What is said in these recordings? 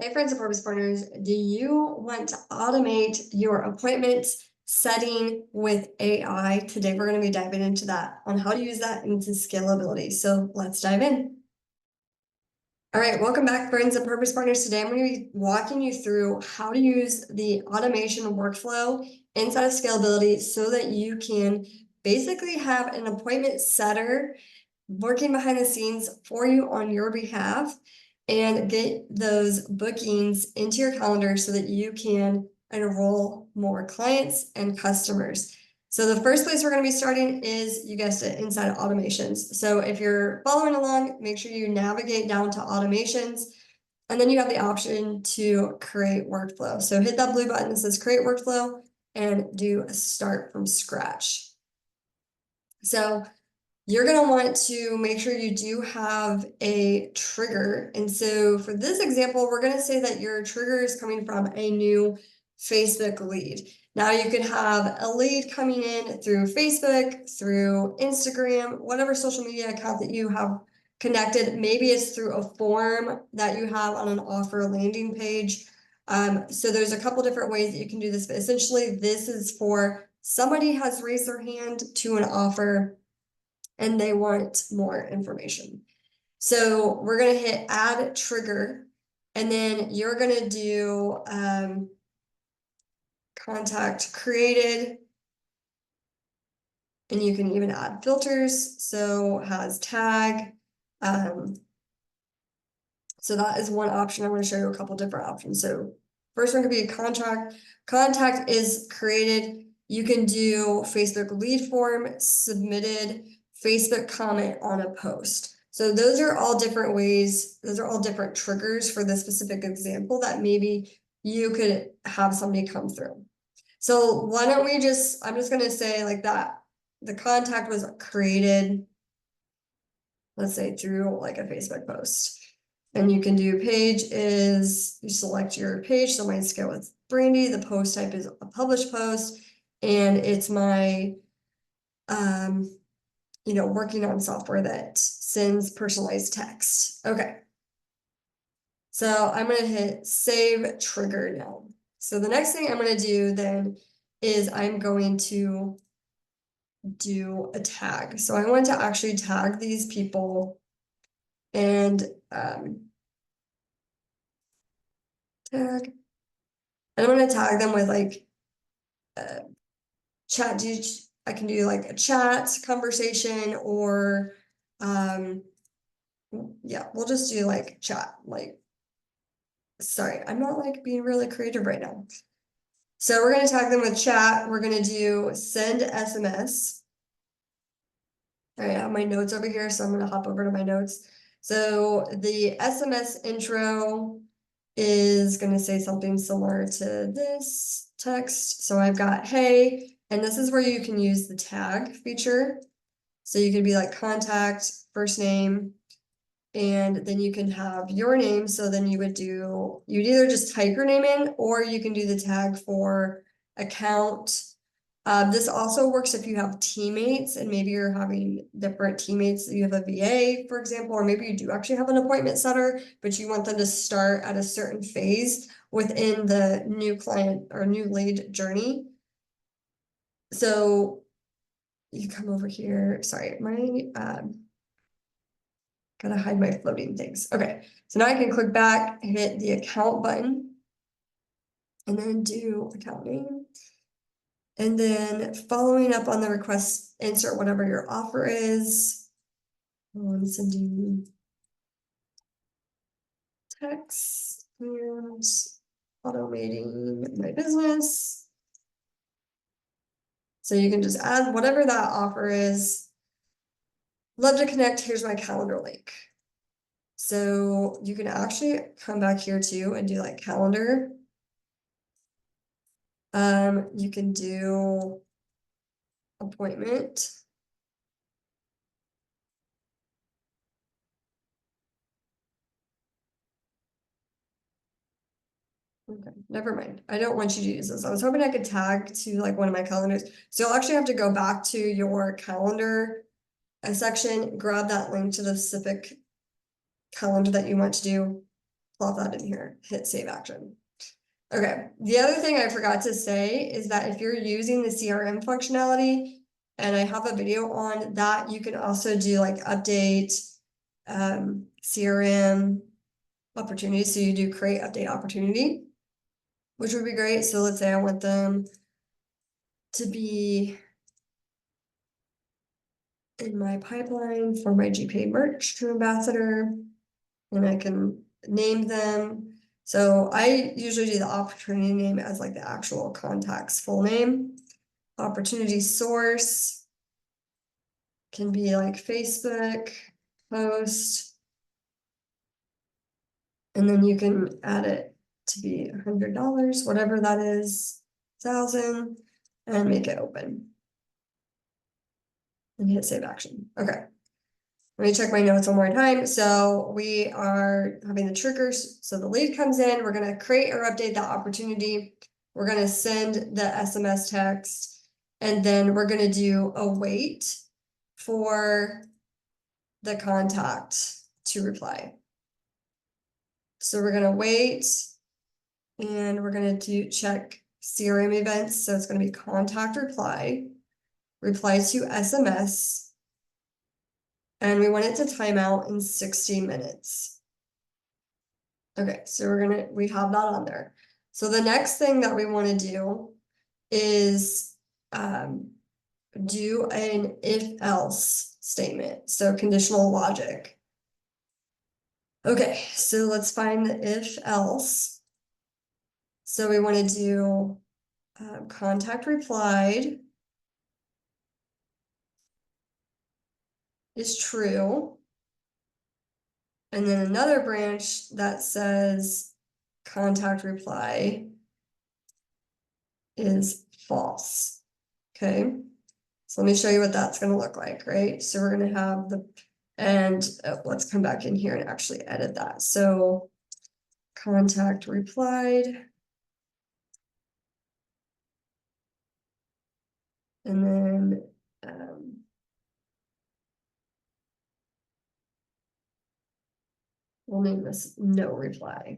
Hey friends and purpose partners, do you want to automate your appointment setting with AI? Today we're going to be diving into that on how to use that into scalability. So let's dive in. All right, welcome back friends and purpose partners. Today I'm going to be walking you through how to use the automation workflow inside of scalability so that you can basically have an appointment setter working behind the scenes for you on your behalf and get those bookings into your calendar so that you can enroll more clients and customers. So the first place we're going to be starting is, you guessed it, inside automations. So if you're following along, make sure you navigate down to automations, and then you have the option to create workflow. So hit that blue button that says create workflow and do a start from scratch. So you're going to want to make sure you do have a trigger. And so for this example, we're going to say that your trigger is coming from a new Facebook lead. Now you could have a lead coming in through Facebook, through Instagram, whatever social media account that you have connected. Maybe it's through a form that you have on an offer landing page. So there's a couple different ways that you can do this, but essentially this is for somebody has raised their hand to an offer and they want more information. So we're going to hit add trigger, and then you're going to do contact created, and you can even add filters. So has tag. So that is one option. I'm going to show you a couple different options. So first one could be a contract. Contact is created. You can do Facebook lead form, submitted, Facebook comment on a post. So those are all different ways. Those are all different triggers for this specific example that maybe you could have somebody come through. So why don't we just, I'm just going to say like that. The contact was created, let's say through like a Facebook post. And you can do page is, you select your page. So mine's Scale with Brandy. The post type is a published post. And it's my, working on software that sends personalized text. Okay. So I'm going to hit save trigger now. So the next thing I'm going to do then is I'm going to do a tag. So I want to actually tag these people and tag. And I'm going to tag them with like chat. I can do like a chat conversation or yeah, we'll just do like chat. Like, sorry, I'm not like being really creative right now. So we're going to tag them with chat. We're going to do send SMS. All right, I have my notes over here, so I'm going to hop over to my notes. So the SMS intro is going to say something similar to this text. So I've got, hey, and this is where you can use the tag feature. So you could be like contact, first name, and then you can have your name. So then you'd either just type your name in, or you can do the tag for account. This also works if you have teammates and maybe you're having different teammates. You have a VA, for example, or maybe you do actually have an appointment setter, but you want them to start at a certain phase within the new client or new lead journey. So you come over here. Sorry, gotta hide my floating things. Okay, so now I can click back, hit the account button, and then do account name. And then following up on the request, insert whatever your offer is. I'm sending text and automating my business. So you can just add whatever that offer is. Love to connect. Here's my calendar link. So you can actually come back here too and do like calendar. You can do appointment. Okay, never mind. I don't want you to use this. I was hoping I could tag to like one of my calendars. So you'll actually have to go back to your calendar section, grab that link to the specific calendar that you want to do plop that in here, hit save action. Okay, the other thing I forgot to say is that if you're using the CRM functionality, and I have a video on that, you can also do like update CRM opportunity. So you do create update opportunity, which would be great. So let's say I want them to be in my pipeline for my GPA merch to ambassador, and I can name them. So I usually do the opportunity name as like the actual contact's full name. Opportunity source can be like Facebook post. And then you can add it to be $100, whatever that is, 1,000, and make it open. And hit save action. Okay. Let me check my notes one more time. So we are having the triggers. So the lead comes in, we're gonna create or update that opportunity. We're gonna send the SMS text, and then we're gonna do a wait for the contact to reply. So we're gonna wait, and we're gonna check CRM events. So it's gonna be contact reply, reply to SMS, and we want it to time out in 60 minutes. Okay, so we have that on there. So the next thing that we want to do is do an if else statement. So conditional logic. Okay, so let's find the if else. So we want to do contact replied is true. And then another branch that says contact reply is false. Okay, so let me show you what that's going to look like, right? So we're going to have let's come back in here and actually edit that. So contact replied. And then we'll name this no reply.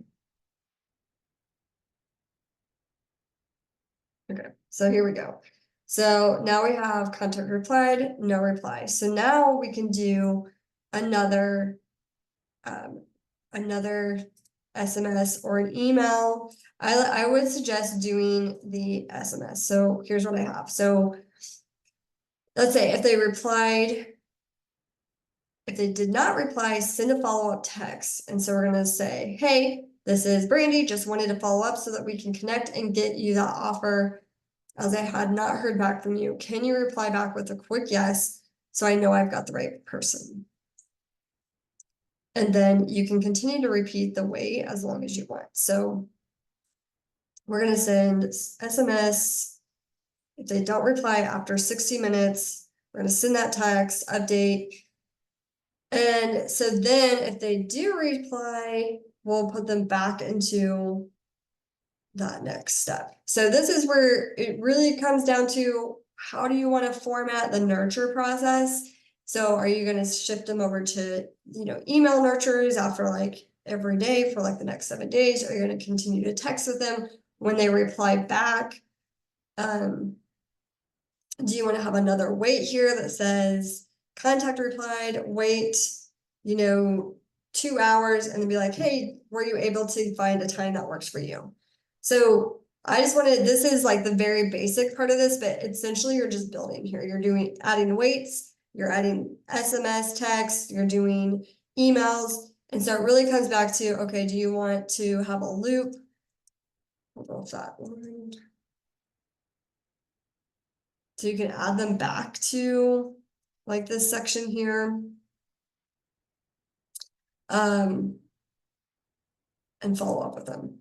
Okay, so here we go. So now we have contact replied, no reply. So now we can do another SMS or an email. I would suggest doing the SMS. So here's what I have. So let's say if they did not reply, send a follow-up text. And so we're gonna say, hey, this is Brandy, just wanted to follow up so that we can connect and get you that offer, as I had not heard back from you. Can you reply back with a quick yes, so I know I've got the right person? And then you can continue to repeat the wait as long as you want. So we're gonna send SMS. If they don't reply after 60 minutes, we're gonna send that text, update. And so then if they do reply, we'll put them back into that next step. So this is where it really comes down to, how do you want to format the nurture process? So are you going to shift them over to, email nurtures after like every day for like the next 7 days? Are you going to continue to text with them when they reply back? Do you want to have another wait here that says contact replied, wait, 2 hours, and then be like, hey, were you able to find a time that works for you? So I just wanted, this is like the very basic part of this, but essentially you're just building here. You're adding waits, you're adding SMS text, you're doing emails. And so it really comes back to, okay, do you want to have a loop? Hold on, that one. So you can add them back to like this section here. And follow up with them.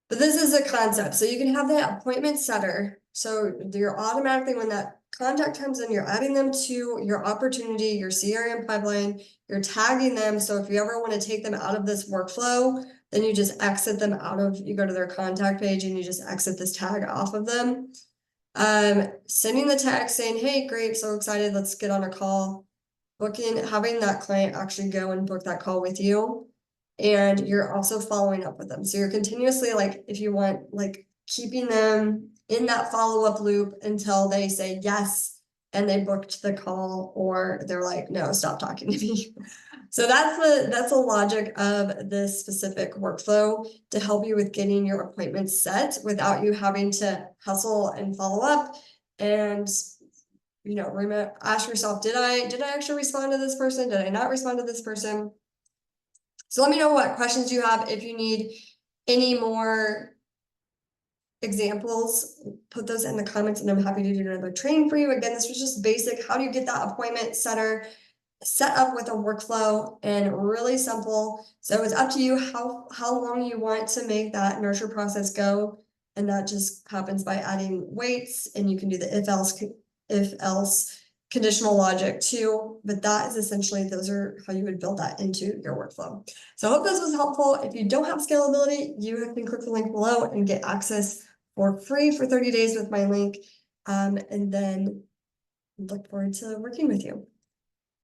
But this is a concept. So you can have that appointment setter. So you're automatically, when that contact comes in, you're adding them to your opportunity, your CRM pipeline, you're tagging them. So if you ever want to take them out of this workflow, then you just exit them you go to their contact page and you just exit this tag off of them. Sending the text saying, hey, great, so excited, let's get on a call. Having that client actually go and book that call with you. and you're also following up with them. So you're continuously, like, if you want, like, keeping them in that follow-up loop until they say yes and they booked the call, or they're like, no, stop talking to me. So that's the logic of this specific workflow to help you with getting your appointments set without you having to hustle and follow up. And remember, ask yourself, did I actually respond to this person? Did I not respond to this person? So let me know what questions you have. If you need any more examples, put those in the comments and I'm happy to do another training for you. Again, this was just basic. How do you get that appointment setter set up with a workflow and really simple? So it's up to you how long you want to make that nurture process go. And that just happens by adding weights, and you can do the if else conditional logic too, but that is essentially, those are how you would build that into your workflow. So I hope this was helpful. If you don't have scalability, you can click the link below and get access for free for 30 days with my link. And then look forward to working with you.